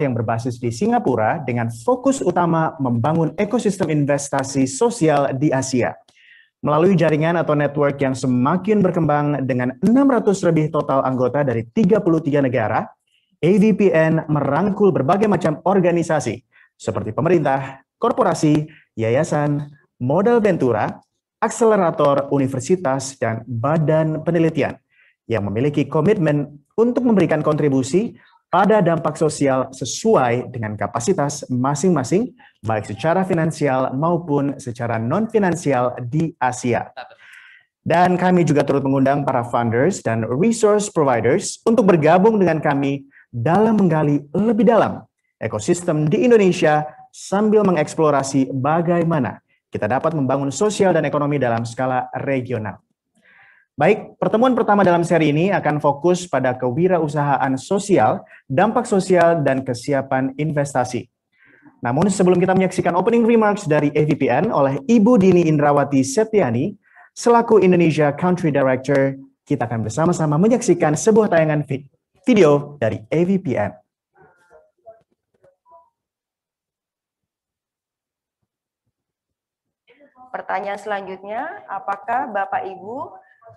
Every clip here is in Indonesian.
yang berbasis di Singapura dengan fokus utama membangun ekosistem investasi sosial di Asia. Melalui jaringan atau network yang semakin berkembang dengan 600 lebih total anggota dari 33 negara, AVPN merangkul berbagai macam organisasi seperti pemerintah, korporasi, yayasan, modal ventura, akselerator universitas, dan badan penelitian yang memiliki komitmen untuk memberikan kontribusi pada dampak sosial sesuai dengan kapasitas masing-masing, baik secara finansial maupun secara non-finansial di Asia. Dan kami juga turut mengundang para funders dan resource providers untuk bergabung dengan kami dalam menggali lebih dalam ekosistem di Indonesia sambil mengeksplorasi bagaimana kita dapat membangun sosial dan ekonomi dalam skala regional. Baik, pertemuan pertama dalam seri ini akan fokus pada kewirausahaan sosial, dampak sosial, dan kesiapan investasi. Namun sebelum kita menyaksikan opening remarks dari AVPN oleh Ibu Dini Indrawati Septiani, selaku Indonesia Country Director, kita akan bersama-sama menyaksikan sebuah tayangan video dari AVPN. Pertanyaan selanjutnya, apakah Bapak Ibu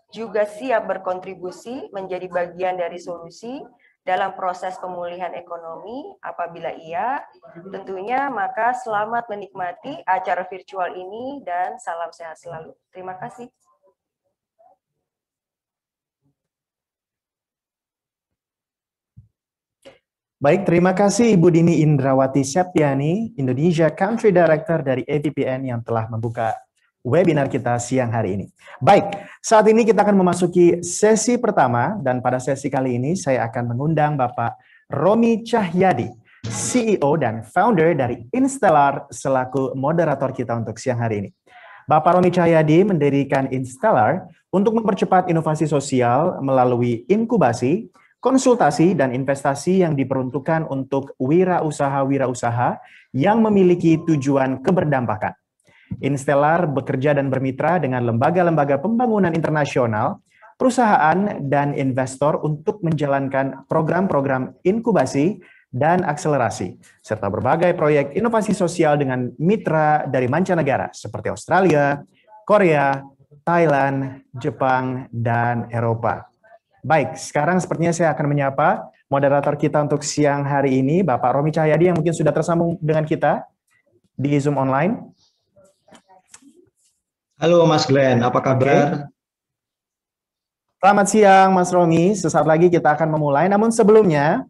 juga siap berkontribusi menjadi bagian dari solusi dalam proses pemulihan ekonomi? Apabila iya, tentunya maka selamat menikmati acara virtual ini dan salam sehat selalu. Terima kasih. Baik, terima kasih Ibu Dini Indrawati Septiani, Indonesia Country Director dari AVPN yang telah membuka webinar kita siang hari ini. Baik, saat ini kita akan memasuki sesi pertama dan pada sesi kali ini saya akan mengundang Bapak Romi Cahyadi, CEO dan founder dari Instellar selaku moderator kita untuk siang hari ini. Bapak Romi Cahyadi mendirikan Instellar untuk mempercepat inovasi sosial melalui inkubasi, konsultasi, dan investasi yang diperuntukkan untuk wirausaha-wirausaha yang memiliki tujuan keberdampakan. Instellar bekerja dan bermitra dengan lembaga-lembaga pembangunan internasional, perusahaan, dan investor untuk menjalankan program-program inkubasi dan akselerasi, serta berbagai proyek inovasi sosial dengan mitra dari mancanegara seperti Australia, Korea, Thailand, Jepang, dan Eropa. Baik, sekarang sepertinya saya akan menyapa moderator kita untuk siang hari ini, Bapak Romi Cahyadi yang mungkin sudah tersambung dengan kita di Zoom online. Halo Mas Glenn, apa kabar? Selamat siang Mas Romi, sesaat lagi kita akan memulai. Namun sebelumnya,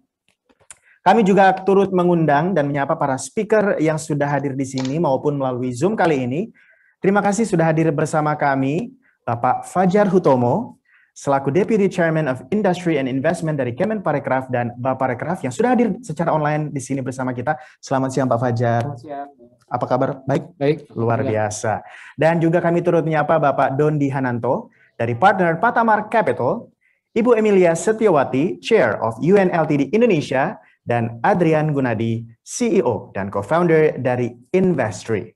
kami juga turut mengundang dan menyapa para speaker yang sudah hadir di sini maupun melalui Zoom kali ini. Terima kasih sudah hadir bersama kami, Bapak Fajar Hutomo, selaku Deputy Chairman of Industry and Investment dari Kemenparekraf dan Baparekraf yang sudah hadir secara online di sini bersama kita. Selamat siang Pak Fajar. Selamat siang. Apa kabar? Baik? Baik. Luar biasa. Dan juga kami turut menyapa Bapak Dondi Hananto dari partner Patamar Capital, Ibu Emilia Setiawati, Chair of UNLTD Indonesia, dan Adrian Gunadi, CEO dan co-founder dari Investri.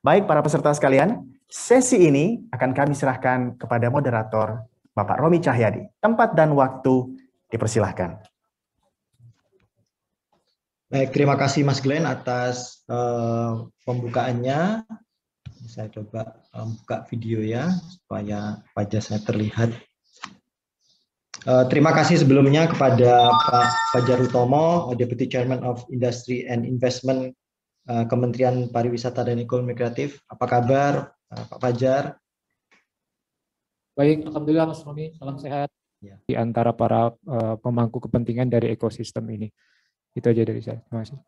Baik para peserta sekalian, sesi ini akan kami serahkan kepada moderator Bapak Romi Cahyadi. Tempat dan waktu dipersilahkan. Baik, terima kasih Mas Glenn atas pembukaannya. Saya coba buka video ya, supaya wajah saya terlihat. Terima kasih sebelumnya kepada Pak Fajar Hutomo, Deputy Chairman of Industry and Investment Kementerian Pariwisata dan Ekonomi Kreatif. Apa kabar Pak Fajar? Baik, alhamdulillah Mas Romi, salam sehat ya. Di antara para pemangku kepentingan dari ekosistem ini. Itu aja dari saya. Terima kasih.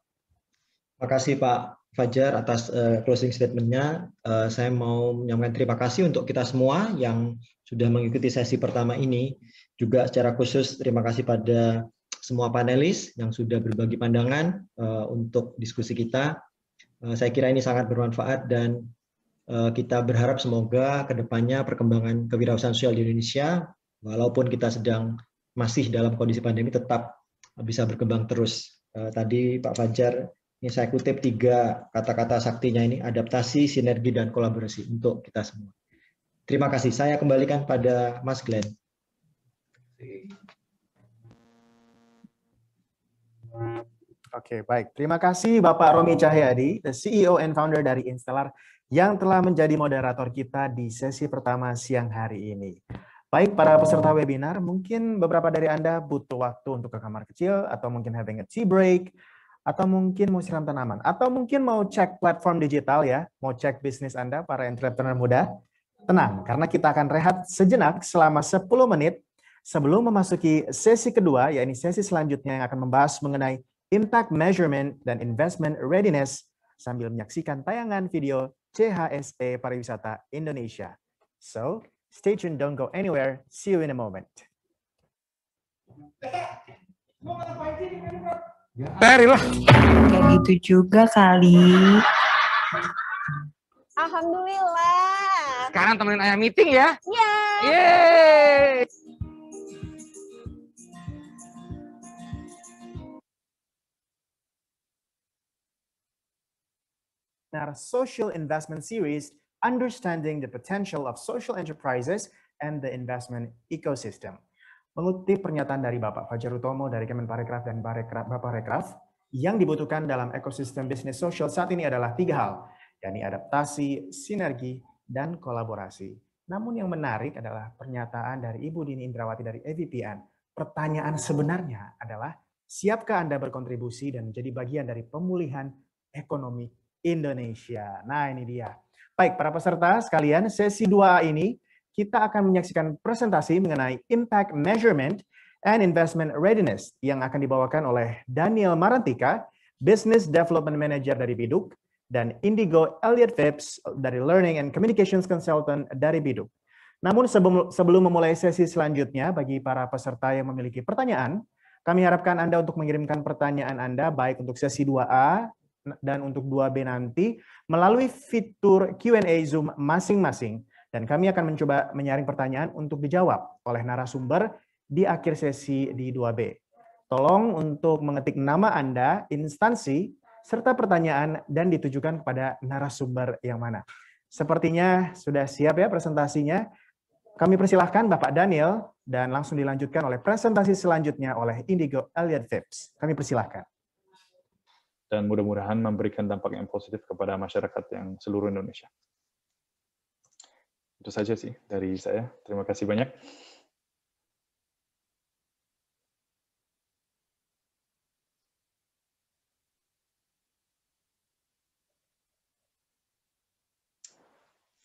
Terima kasih Pak Fajar atas closing statement-nya. Saya mau menyampaikan terima kasih untuk kita semua yang sudah mengikuti sesi pertama ini. Juga secara khusus terima kasih pada semua panelis yang sudah berbagi pandangan untuk diskusi kita. Saya kira ini sangat bermanfaat dan kita berharap semoga kedepannya perkembangan kewirausahaan sosial di Indonesia, walaupun kita sedang masih dalam kondisi pandemi, tetap bisa berkembang terus. Tadi Pak Fajar, ini saya kutip 3 kata-kata saktinya ini, adaptasi, sinergi, dan kolaborasi untuk kita semua. Terima kasih. Saya kembalikan pada Mas Glenn. Oke, baik. Terima kasih Bapak Romi Cahyadi, the CEO and founder dari Instellar, yang telah menjadi moderator kita di sesi pertama siang hari ini. Baik, para peserta webinar, mungkin beberapa dari Anda butuh waktu untuk ke kamar kecil, atau mungkin having a tea break, atau mungkin mau siram tanaman, atau mungkin mau cek platform digital ya, mau cek bisnis Anda, para entrepreneur muda. Tenang, karena kita akan rehat sejenak selama 10 menit sebelum memasuki sesi kedua, yaitu sesi selanjutnya yang akan membahas mengenai impact measurement dan investment readiness sambil menyaksikan tayangan video CHSE Pariwisata Indonesia. So, stay tuned, don't go anywhere. See you in a moment. Teri lah. Kayak gitu juga kali. Alhamdulillah. Sekarang temenin ayah meeting ya. Iya. Yeay. Our social investment series, Understanding the Potential of Social Enterprises and the Investment Ecosystem. Mengutip pernyataan dari Bapak Fajar Utomo dari Kemenparekraf dan Bapak Rekraf, yang dibutuhkan dalam ekosistem bisnis sosial saat ini adalah 3 hal, yakni adaptasi, sinergi, dan kolaborasi. Namun yang menarik adalah pernyataan dari Ibu Dini Indrawati dari EVPN. Pertanyaan sebenarnya adalah, siapkah Anda berkontribusi dan menjadi bagian dari pemulihan ekonomi Indonesia? Nah, ini dia. Baik, para peserta sekalian, sesi 2A ini kita akan menyaksikan presentasi mengenai impact measurement and investment readiness yang akan dibawakan oleh Daniel Marantika, Business Development Manager dari Biduk, dan Indigo Elliot Phipps dari Learning and Communications Consultant dari Biduk. Namun sebelum memulai sesi selanjutnya, bagi para peserta yang memiliki pertanyaan, kami harapkan Anda untuk mengirimkan pertanyaan Anda baik untuk sesi 2A dan untuk 2B nanti melalui fitur Q&A Zoom masing-masing, dan kami akan mencoba menyaring pertanyaan untuk dijawab oleh narasumber di akhir sesi di 2B. Tolong untuk mengetik nama Anda, instansi, serta pertanyaan dan ditujukan kepada narasumber yang mana. Sepertinya sudah siap ya presentasinya. Kami persilahkan Bapak Daniel dan langsung dilanjutkan oleh presentasi selanjutnya oleh Indigo Elliot Phipps. Kami persilahkan. Dan mudah-mudahan memberikan dampak yang positif kepada masyarakat yang seluruh Indonesia. Itu saja sih dari saya. Terima kasih banyak.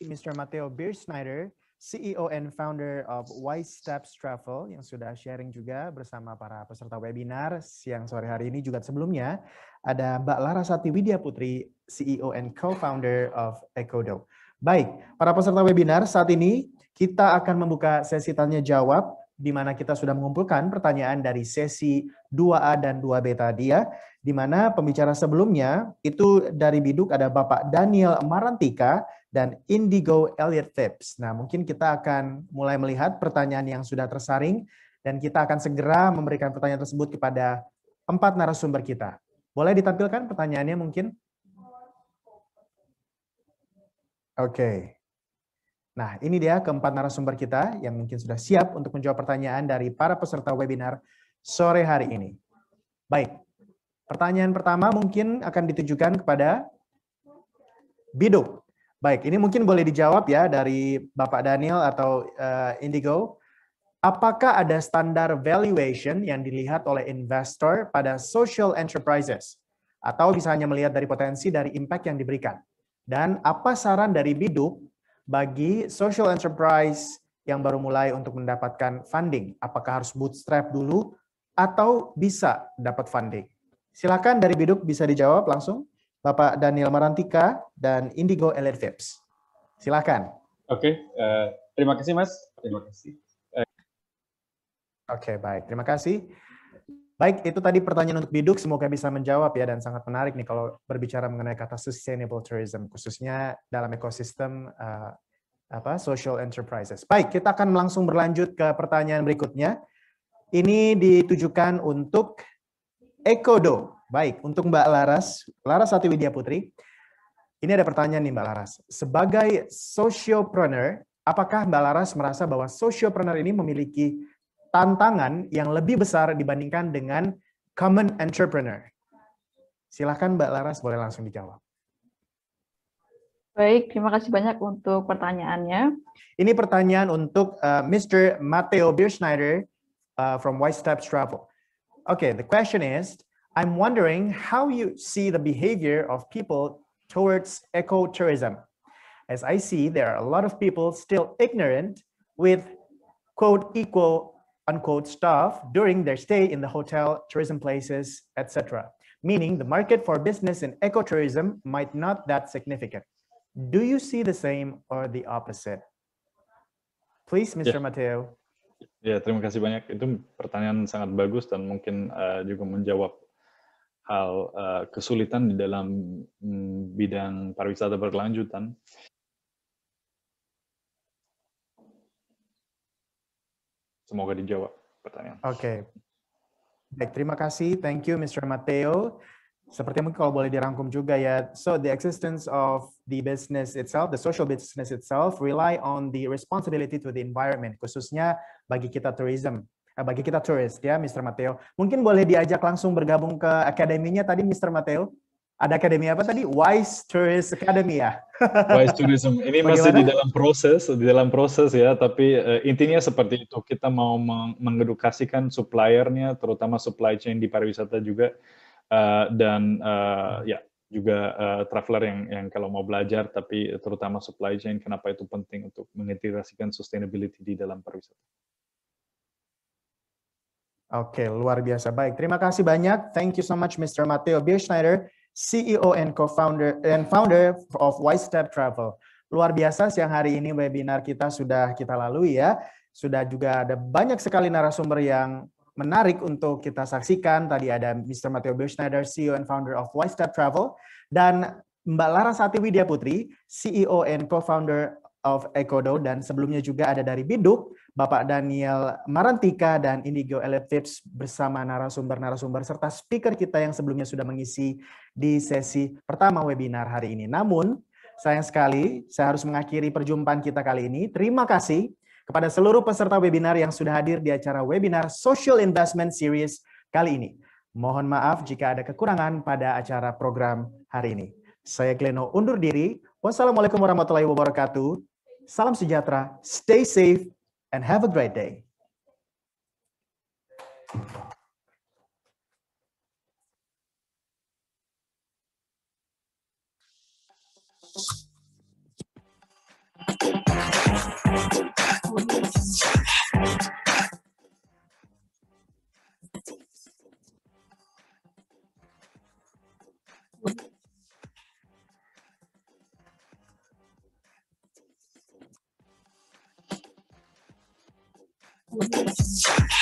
Mr. Matteo Beersnyder, CEO and founder of Wise Steps Travel, yang sudah sharing juga bersama para peserta webinar siang sore hari ini. Juga sebelumnya ada Mbak Larasati Widya Putri, CEO and co-founder of Ecodo. Baik, para peserta webinar, saat ini kita akan membuka sesi tanya jawab, di mana kita sudah mengumpulkan pertanyaan dari sesi 2A dan 2B tadi ya, di mana pembicara sebelumnya itu dari Biduk ada Bapak Daniel Marantika dan Indigo Elliot Phipps. Nah, mungkin kita akan mulai melihat pertanyaan yang sudah tersaring, dan kita akan segera memberikan pertanyaan tersebut kepada 4 narasumber kita. Boleh ditampilkan pertanyaannya mungkin? Oke. Nah, ini dia keempat narasumber kita yang mungkin sudah siap untuk menjawab pertanyaan dari para peserta webinar sore hari ini. Baik, pertanyaan pertama mungkin akan ditujukan kepada Biduk. Baik, ini mungkin boleh dijawab ya dari Bapak Daniel atau Indigo. Apakah ada standar valuation yang dilihat oleh investor pada social enterprises? Atau bisa hanya melihat dari potensi dari impact yang diberikan? Dan apa saran dari Biduk bagi social enterprise yang baru mulai untuk mendapatkan funding? Apakah harus bootstrap dulu atau bisa dapat funding? Silakan dari Biduk bisa dijawab langsung. Bapak Daniel Marantika dan Indigo Elliot Phipps. Silakan. Oke, terima kasih Mas. Terima kasih. Oke, baik. Terima kasih. Baik, itu tadi pertanyaan untuk Biduk. Semoga bisa menjawab ya, dan sangat menarik nih kalau berbicara mengenai kata sustainable tourism, khususnya dalam ekosistem social enterprises. Baik, kita akan langsung berlanjut ke pertanyaan berikutnya. Ini ditujukan untuk Ecodo. Baik, untuk Mbak Larasati Widya Putri. Ini ada pertanyaan nih Mbak Laras. Sebagai sociopreneur, apakah Mbak Laras merasa bahwa sociopreneur ini memiliki tantangan yang lebih besar dibandingkan dengan common entrepreneur? Silahkan Mbak Laras, boleh langsung dijawab. Baik, terima kasih banyak untuk pertanyaannya. Ini pertanyaan untuk Mr. Matteo Birschneider from White Steps Travel. Okay, the question is, I'm wondering how you see the behavior of people towards ecotourism. As I see, there are a lot of people still ignorant with quote eco unquote stuff during their stay in the hotel, tourism places, etc. Meaning the market for business in ecotourism might not that significant. Do you see the same or the opposite? Please, Mr. Matteo. Ya, terima kasih banyak. Itu pertanyaan sangat bagus dan mungkin juga menjawab hal kesulitan di dalam bidang pariwisata berkelanjutan. Semoga dijawab pertanyaan. Oke. Baik, terima kasih. Thank you, Mr. Matteo. Seperti mungkin kalau boleh dirangkum juga ya. So the existence of the business itself, the social business itself, rely on the responsibility to the environment, khususnya bagi kita bagi kita tourist ya, Mr. Matteo. Mungkin boleh diajak langsung bergabung ke akademinya tadi, Mr. Matteo. Ada akademi apa tadi? Wise Tourist Academy ya? Wise Tourism. Ini masih di dalam proses ya, tapi intinya seperti itu. Kita mau mengedukasikan suppliernya, terutama supply chain di pariwisata juga, dan ya juga traveler yang kalau mau belajar, tapi terutama supply chain, kenapa itu penting untuk mengintegrasikan sustainability di dalam pariwisata. Oke, luar biasa. Baik, terima kasih banyak. Thank you so much, Mr. Matteo Birschneider, CEO and co-founder and founder of White Step Travel. Luar biasa, siang hari ini webinar kita sudah kita lalui ya. Sudah juga ada banyak sekali narasumber yang menarik untuk kita saksikan. Tadi ada Mr. Matteo Birschneider, CEO and founder of White Step Travel, dan Mbak Larasati Widya Putri, CEO and co-founder of Ecodo, dan sebelumnya juga ada dari Biduk, Bapak Daniel Marantika dan Indigo Elevatives bersama narasumber-narasumber serta speaker kita yang sebelumnya sudah mengisi di sesi pertama webinar hari ini. Namun, sayang sekali saya harus mengakhiri perjumpaan kita kali ini. Terima kasih kepada seluruh peserta webinar yang sudah hadir di acara webinar Social Investment Series kali ini. Mohon maaf jika ada kekurangan pada acara program hari ini. Saya Gleno undur diri. Wassalamualaikum warahmatullahi wabarakatuh. Salam sejahtera, stay safe, and have a great day. Thank you.